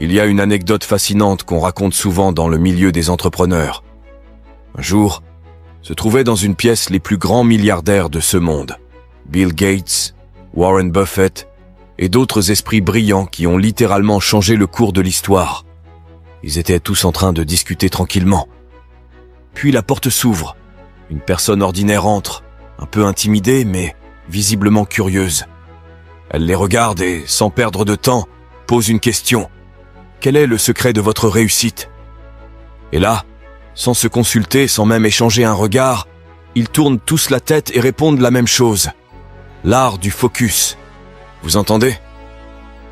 Il y a une anecdote fascinante qu'on raconte souvent dans le milieu des entrepreneurs. Un jour, se trouvaient dans une pièce les plus grands milliardaires de ce monde. Bill Gates, Warren Buffett et d'autres esprits brillants qui ont littéralement changé le cours de l'histoire. Ils étaient tous en train de discuter tranquillement. Puis la porte s'ouvre. Une personne ordinaire entre, un peu intimidée mais visiblement curieuse. Elle les regarde et, sans perdre de temps, pose une question. Quel est le secret de votre réussite? Et là, sans se consulter, sans même échanger un regard, ils tournent tous la tête et répondent la même chose. L'art du focus. Vous entendez?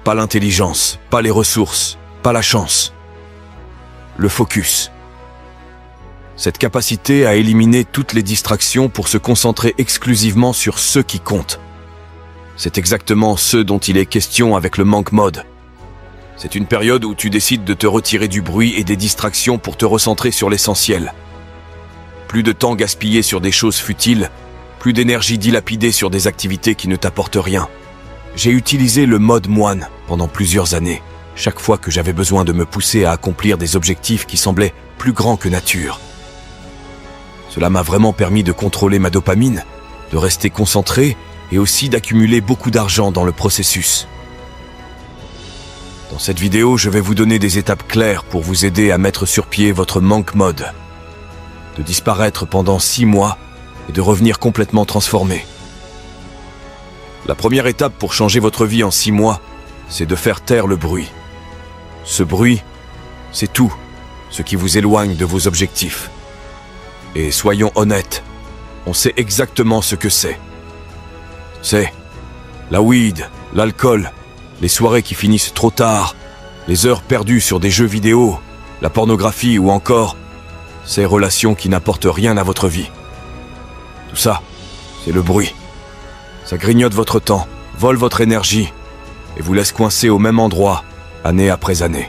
Pas l'intelligence, pas les ressources, pas la chance. Le focus. Cette capacité à éliminer toutes les distractions pour se concentrer exclusivement sur ce qui compte. C'est exactement ce dont il est question avec le Monk Mode. C'est une période où tu décides de te retirer du bruit et des distractions pour te recentrer sur l'essentiel. Plus de temps gaspillé sur des choses futiles, plus d'énergie dilapidée sur des activités qui ne t'apportent rien. J'ai utilisé le mode moine pendant plusieurs années, chaque fois que j'avais besoin de me pousser à accomplir des objectifs qui semblaient plus grands que nature. Cela m'a vraiment permis de contrôler ma dopamine, de rester concentré et aussi d'accumuler beaucoup d'argent dans le processus. Dans cette vidéo, je vais vous donner des étapes claires pour vous aider à mettre sur pied votre Monk Mode, de disparaître pendant 6 mois et de revenir complètement transformé. La première étape pour changer votre vie en 6 mois, c'est de faire taire le bruit. Ce bruit, c'est tout ce qui vous éloigne de vos objectifs. Et soyons honnêtes, on sait exactement ce que c'est. C'est la weed, l'alcool, les soirées qui finissent trop tard, les heures perdues sur des jeux vidéo, la pornographie ou encore ces relations qui n'apportent rien à votre vie. Tout ça, c'est le bruit. Ça grignote votre temps, vole votre énergie et vous laisse coincé au même endroit, année après année.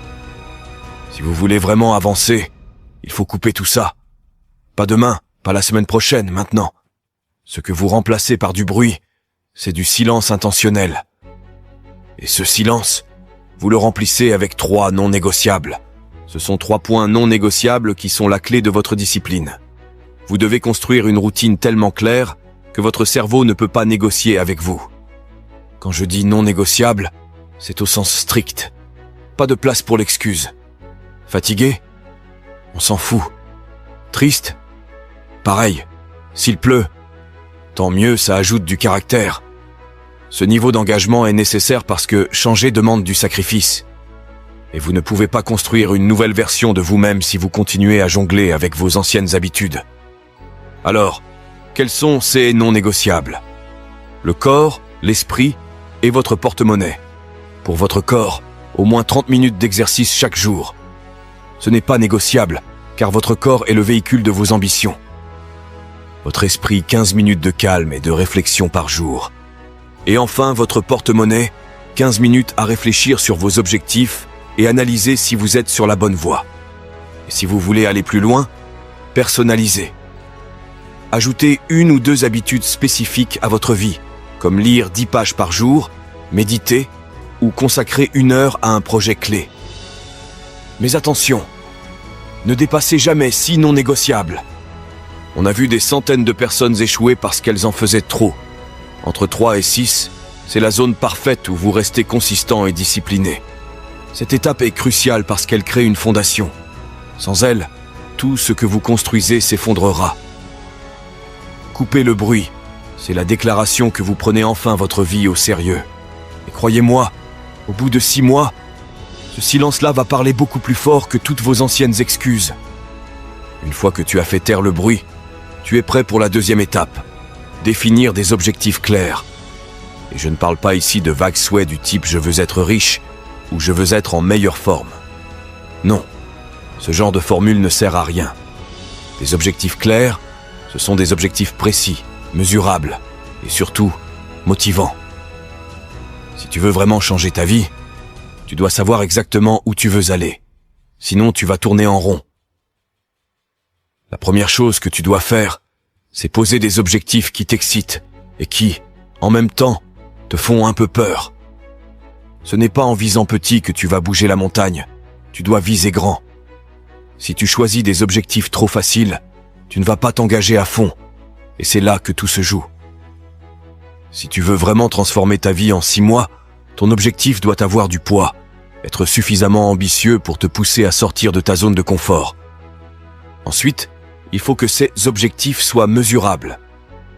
Si vous voulez vraiment avancer, il faut couper tout ça. Pas demain, pas la semaine prochaine, maintenant. Ce que vous remplacez par du bruit, c'est du silence intentionnel. Et ce silence, vous le remplissez avec 3 non négociables. Ce sont 3 points non négociables qui sont la clé de votre discipline. Vous devez construire une routine tellement claire que votre cerveau ne peut pas négocier avec vous. Quand je dis non négociable, c'est au sens strict. Pas de place pour l'excuse. Fatigué? On s'en fout. Triste? Pareil. S'il pleut, tant mieux, ça ajoute du caractère. Ce niveau d'engagement est nécessaire parce que changer demande du sacrifice. Et vous ne pouvez pas construire une nouvelle version de vous-même si vous continuez à jongler avec vos anciennes habitudes. Alors, quels sont ces non négociables? Le corps, l'esprit et votre porte-monnaie. Pour votre corps, au moins 30 minutes d'exercice chaque jour. Ce n'est pas négociable, car votre corps est le véhicule de vos ambitions. Votre esprit, 15 minutes de calme et de réflexion par jour. Et enfin, votre porte-monnaie, 15 minutes à réfléchir sur vos objectifs et analyser si vous êtes sur la bonne voie. Et si vous voulez aller plus loin, personnalisez. Ajoutez 1 ou 2 habitudes spécifiques à votre vie, comme lire 10 pages par jour, méditer ou consacrer 1 heure à un projet clé. Mais attention, ne dépassez jamais 6 non négociables. On a vu des centaines de personnes échouer parce qu'elles en faisaient trop. Entre 3 et 6, c'est la zone parfaite où vous restez consistant et discipliné. Cette étape est cruciale parce qu'elle crée une fondation. Sans elle, tout ce que vous construisez s'effondrera. Coupez le bruit, c'est la déclaration que vous prenez enfin votre vie au sérieux. Et croyez-moi, au bout de 6 mois, ce silence-là va parler beaucoup plus fort que toutes vos anciennes excuses. Une fois que tu as fait taire le bruit, tu es prêt pour la 2e étape. Définir des objectifs clairs. Et je ne parle pas ici de vagues souhaits du type « je veux être riche » ou « je veux être en meilleure forme ». Non, ce genre de formule ne sert à rien. Des objectifs clairs, ce sont des objectifs précis, mesurables et surtout motivants. Si tu veux vraiment changer ta vie, tu dois savoir exactement où tu veux aller. Sinon, tu vas tourner en rond. La première chose que tu dois faire, c'est poser des objectifs qui t'excitent et qui, en même temps, te font un peu peur. Ce n'est pas en visant petit que tu vas bouger la montagne. Tu dois viser grand. Si tu choisis des objectifs trop faciles, tu ne vas pas t'engager à fond. Et c'est là que tout se joue. Si tu veux vraiment transformer ta vie en 6 mois, ton objectif doit avoir du poids, être suffisamment ambitieux pour te pousser à sortir de ta zone de confort. Ensuite, il faut que ces objectifs soient mesurables.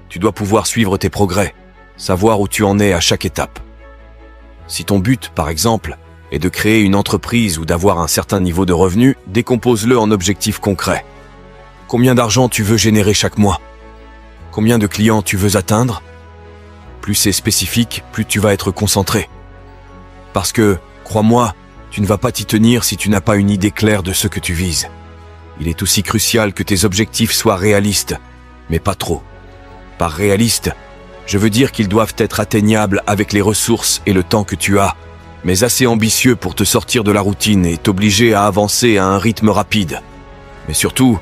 Tu dois pouvoir suivre tes progrès, savoir où tu en es à chaque étape. Si ton but, par exemple, est de créer une entreprise ou d'avoir un certain niveau de revenu, décompose-le en objectifs concrets. Combien d'argent tu veux générer chaque mois? Combien de clients tu veux atteindre? Plus c'est spécifique, plus tu vas être concentré. Parce que, crois-moi, tu ne vas pas t'y tenir si tu n'as pas une idée claire de ce que tu vises. Il est aussi crucial que tes objectifs soient réalistes, mais pas trop. Par réaliste, je veux dire qu'ils doivent être atteignables avec les ressources et le temps que tu as, mais assez ambitieux pour te sortir de la routine et t'obliger à avancer à un rythme rapide. Mais surtout,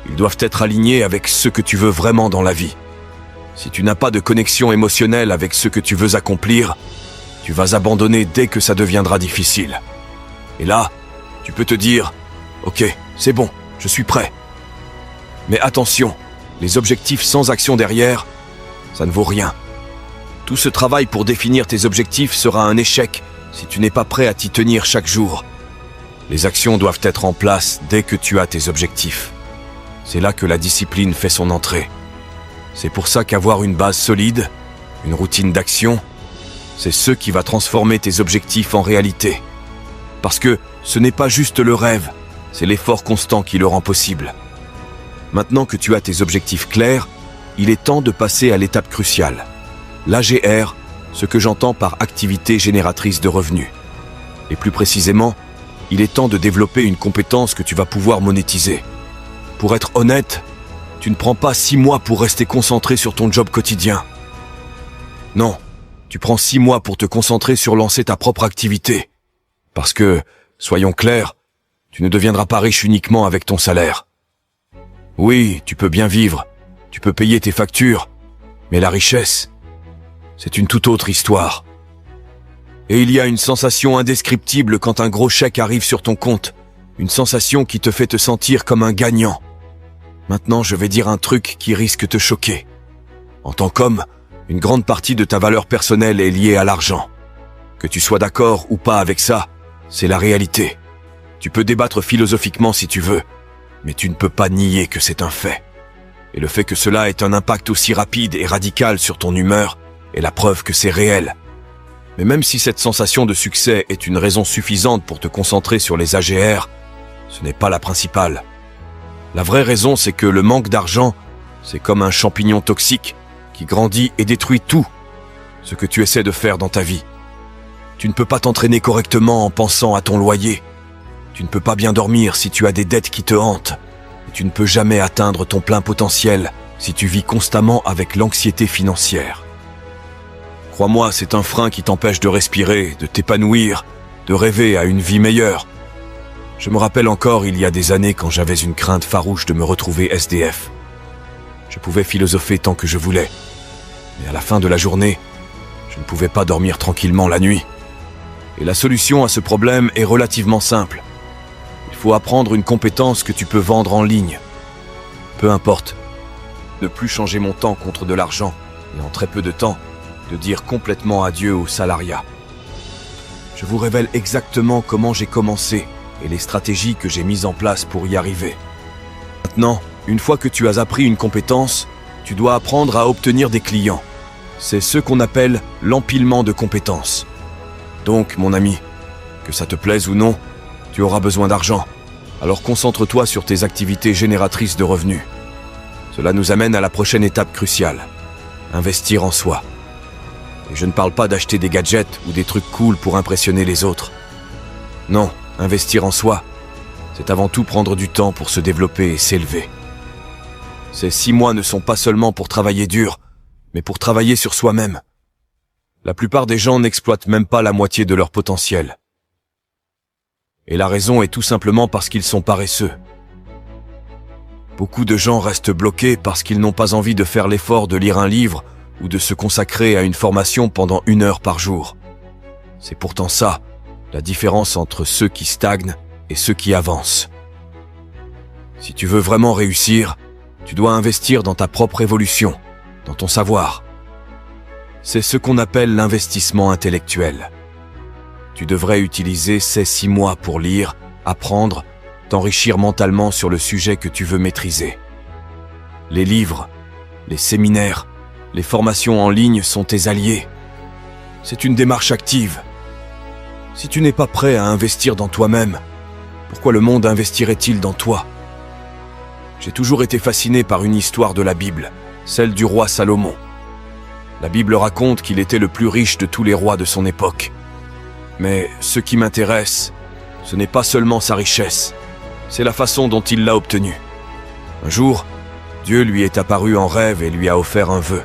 ils doivent être alignés avec ce que tu veux vraiment dans la vie. Si tu n'as pas de connexion émotionnelle avec ce que tu veux accomplir, tu vas abandonner dès que ça deviendra difficile. Et là, tu peux te dire « Ok, c'est bon, je suis prêt ». Mais attention, les objectifs sans action derrière, ça ne vaut rien. Tout ce travail pour définir tes objectifs sera un échec si tu n'es pas prêt à t'y tenir chaque jour. Les actions doivent être en place dès que tu as tes objectifs. C'est là que la discipline fait son entrée. C'est pour ça qu'avoir une base solide, une routine d'action, c'est ce qui va transformer tes objectifs en réalité. Parce que ce n'est pas juste le rêve, c'est l'effort constant qui le rend possible. Maintenant que tu as tes objectifs clairs, il est temps de passer à l'étape cruciale. L'AGR, ce que j'entends par activité génératrice de revenus. Et plus précisément, il est temps de développer une compétence que tu vas pouvoir monétiser. Pour être honnête, tu ne prends pas 6 mois pour rester concentré sur ton job quotidien. Non, tu prends 6 mois pour te concentrer sur lancer ta propre activité. Parce que, soyons clairs, tu ne deviendras pas riche uniquement avec ton salaire. Oui, tu peux bien vivre, tu peux payer tes factures, mais la richesse, c'est une toute autre histoire. Et il y a une sensation indescriptible quand un gros chèque arrive sur ton compte, une sensation qui te fait te sentir comme un gagnant. Maintenant, je vais dire un truc qui risque de te choquer. En tant qu'homme, une grande partie de ta valeur personnelle est liée à l'argent. Que tu sois d'accord ou pas avec ça, c'est la réalité. Tu peux débattre philosophiquement si tu veux, mais tu ne peux pas nier que c'est un fait. Et le fait que cela ait un impact aussi rapide et radical sur ton humeur est la preuve que c'est réel. Mais même si cette sensation de succès est une raison suffisante pour te concentrer sur les AGR, ce n'est pas la principale. La vraie raison, c'est que le manque d'argent, c'est comme un champignon toxique qui grandit et détruit tout ce que tu essaies de faire dans ta vie. Tu ne peux pas t'entraîner correctement en pensant à ton loyer. Tu ne peux pas bien dormir si tu as des dettes qui te hantent. Et tu ne peux jamais atteindre ton plein potentiel si tu vis constamment avec l'anxiété financière. Crois-moi, c'est un frein qui t'empêche de respirer, de t'épanouir, de rêver à une vie meilleure. Je me rappelle encore il y a des années quand j'avais une crainte farouche de me retrouver SDF. Je pouvais philosopher tant que je voulais. Mais à la fin de la journée, je ne pouvais pas dormir tranquillement la nuit. Et la solution à ce problème est relativement simple. Il faut apprendre une compétence que tu peux vendre en ligne. Peu importe. Ne plus changer mon temps contre de l'argent, et en très peu de temps, de dire complètement adieu au salariat. Je vous révèle exactement comment j'ai commencé et les stratégies que j'ai mises en place pour y arriver. Maintenant, une fois que tu as appris une compétence, tu dois apprendre à obtenir des clients. C'est ce qu'on appelle l'empilement de compétences. Donc, mon ami, que ça te plaise ou non, tu auras besoin d'argent. Alors concentre-toi sur tes activités génératrices de revenus. Cela nous amène à la prochaine étape cruciale. Investir en soi. Et je ne parle pas d'acheter des gadgets ou des trucs cool pour impressionner les autres. Non, investir en soi, c'est avant tout prendre du temps pour se développer et s'élever. Ces 6 mois ne sont pas seulement pour travailler dur, mais pour travailler sur soi-même. La plupart des gens n'exploitent même pas la moitié de leur potentiel. Et la raison est tout simplement parce qu'ils sont paresseux. Beaucoup de gens restent bloqués parce qu'ils n'ont pas envie de faire l'effort de lire un livre ou de se consacrer à une formation pendant 1 heure par jour. C'est pourtant ça, la différence entre ceux qui stagnent et ceux qui avancent. Si tu veux vraiment réussir, tu dois investir dans ta propre évolution, dans ton savoir. C'est ce qu'on appelle l'investissement intellectuel. Tu devrais utiliser ces 6 mois pour lire, apprendre, t'enrichir mentalement sur le sujet que tu veux maîtriser. Les livres, les séminaires, les formations en ligne sont tes alliés. C'est une démarche active. Si tu n'es pas prêt à investir dans toi-même, pourquoi le monde investirait-il dans toi? J'ai toujours été fasciné par une histoire de la Bible, celle du roi Salomon. La Bible raconte qu'il était le plus riche de tous les rois de son époque. Mais ce qui m'intéresse, ce n'est pas seulement sa richesse, c'est la façon dont il l'a obtenue. Un jour, Dieu lui est apparu en rêve et lui a offert un vœu.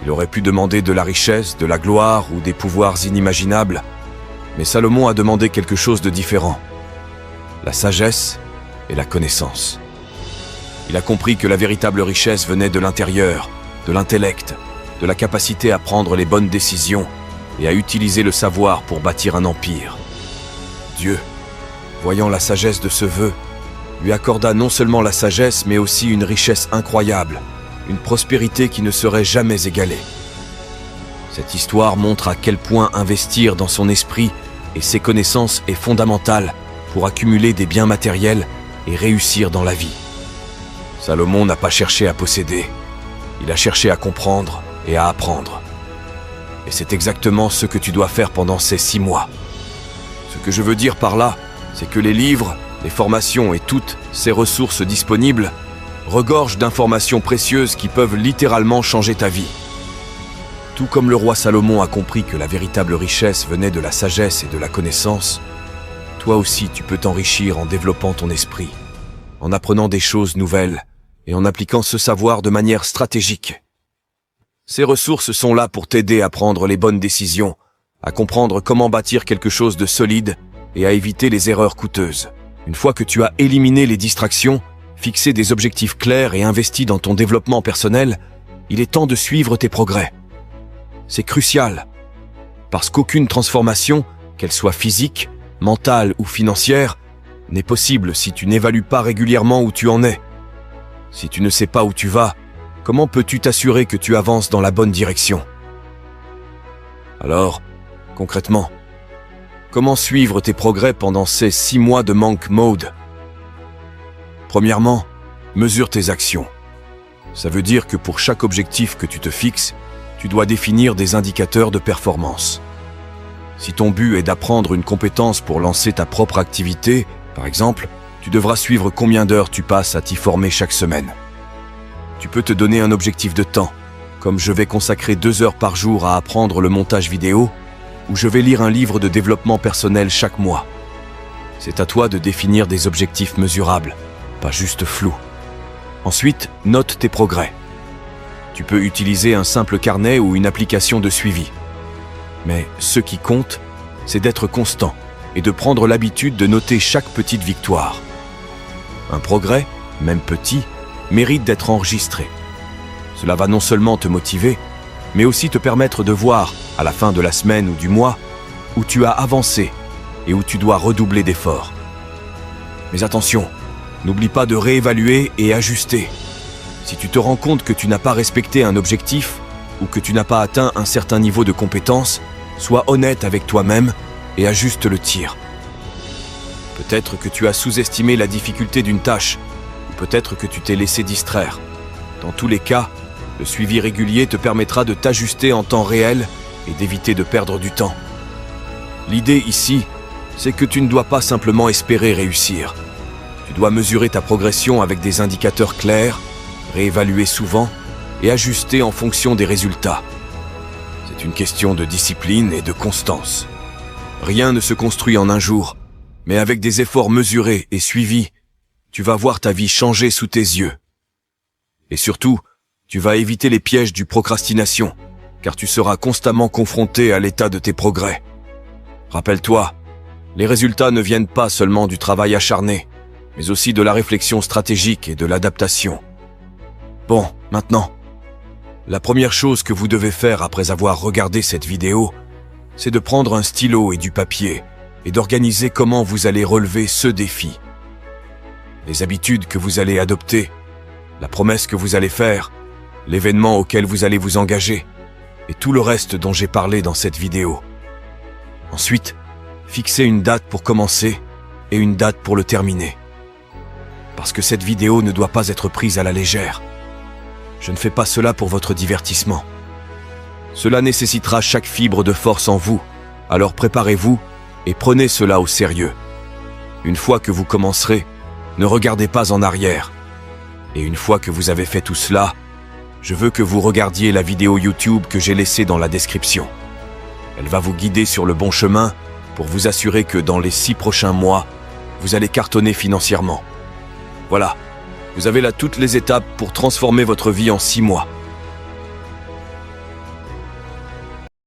Il aurait pu demander de la richesse, de la gloire ou des pouvoirs inimaginables, mais Salomon a demandé quelque chose de différent. La sagesse et la connaissance. Il a compris que la véritable richesse venait de l'intérieur, de l'intellect, de la capacité à prendre les bonnes décisions et à utiliser le savoir pour bâtir un empire. Dieu, voyant la sagesse de ce vœu, lui accorda non seulement la sagesse, mais aussi une richesse incroyable, une prospérité qui ne serait jamais égalée. Cette histoire montre à quel point investir dans son esprit et ses connaissances est fondamental pour accumuler des biens matériels et réussir dans la vie. Salomon n'a pas cherché à posséder, il a cherché à comprendre et à apprendre. Et c'est exactement ce que tu dois faire pendant ces 6 mois. Ce que je veux dire par là, c'est que les livres, les formations et toutes ces ressources disponibles regorgent d'informations précieuses qui peuvent littéralement changer ta vie. Tout comme le roi Salomon a compris que la véritable richesse venait de la sagesse et de la connaissance, toi aussi tu peux t'enrichir en développant ton esprit, en apprenant des choses nouvelles et en appliquant ce savoir de manière stratégique. Ces ressources sont là pour t'aider à prendre les bonnes décisions, à comprendre comment bâtir quelque chose de solide et à éviter les erreurs coûteuses. Une fois que tu as éliminé les distractions, fixé des objectifs clairs et investi dans ton développement personnel, il est temps de suivre tes progrès. C'est crucial, parce qu'aucune transformation, qu'elle soit physique, mentale ou financière, n'est possible si tu n'évalues pas régulièrement où tu en es. Si tu ne sais pas où tu vas, comment peux-tu t'assurer que tu avances dans la bonne direction? Alors, concrètement, comment suivre tes progrès pendant ces 6 mois de monk mode? Premièrement, mesure tes actions. Ça veut dire que pour chaque objectif que tu te fixes, tu dois définir des indicateurs de performance. Si ton but est d'apprendre une compétence pour lancer ta propre activité, par exemple, tu devras suivre combien d'heures tu passes à t'y former chaque semaine. Tu peux te donner un objectif de temps, comme je vais consacrer 2 heures par jour à apprendre le montage vidéo, ou je vais lire un livre de développement personnel chaque mois. C'est à toi de définir des objectifs mesurables, pas juste flous. Ensuite, note tes progrès. Tu peux utiliser un simple carnet ou une application de suivi. Mais ce qui compte, c'est d'être constant et de prendre l'habitude de noter chaque petite victoire. Un progrès, même petit, mérite d'être enregistré. Cela va non seulement te motiver, mais aussi te permettre de voir, à la fin de la semaine ou du mois, où tu as avancé et où tu dois redoubler d'efforts. Mais attention, n'oublie pas de réévaluer et ajuster. Si tu te rends compte que tu n'as pas respecté un objectif ou que tu n'as pas atteint un certain niveau de compétence, sois honnête avec toi-même et ajuste le tir. Peut-être que tu as sous-estimé la difficulté d'une tâche, ou peut-être que tu t'es laissé distraire. Dans tous les cas, le suivi régulier te permettra de t'ajuster en temps réel et d'éviter de perdre du temps. L'idée ici, c'est que tu ne dois pas simplement espérer réussir. Tu dois mesurer ta progression avec des indicateurs clairs, réévaluer souvent et ajuster en fonction des résultats. C'est une question de discipline et de constance. Rien ne se construit en un jour, mais avec des efforts mesurés et suivis, tu vas voir ta vie changer sous tes yeux. Et surtout, tu vas éviter les pièges du procrastination, car tu seras constamment confronté à l'état de tes progrès. Rappelle-toi, les résultats ne viennent pas seulement du travail acharné, mais aussi de la réflexion stratégique et de l'adaptation. Bon, maintenant, la première chose que vous devez faire après avoir regardé cette vidéo, c'est de prendre un stylo et du papier et d'organiser comment vous allez relever ce défi. Les habitudes que vous allez adopter, la promesse que vous allez faire, l'événement auquel vous allez vous engager, et tout le reste dont j'ai parlé dans cette vidéo. Ensuite, fixez une date pour commencer et une date pour le terminer. Parce que cette vidéo ne doit pas être prise à la légère. Je ne fais pas cela pour votre divertissement. Cela nécessitera chaque fibre de force en vous, alors préparez-vous et prenez cela au sérieux. Une fois que vous commencerez, ne regardez pas en arrière. Et une fois que vous avez fait tout cela, je veux que vous regardiez la vidéo YouTube que j'ai laissée dans la description. Elle va vous guider sur le bon chemin pour vous assurer que dans les 6 prochains mois, vous allez cartonner financièrement. Voilà, vous avez là toutes les étapes pour transformer votre vie en 6 mois.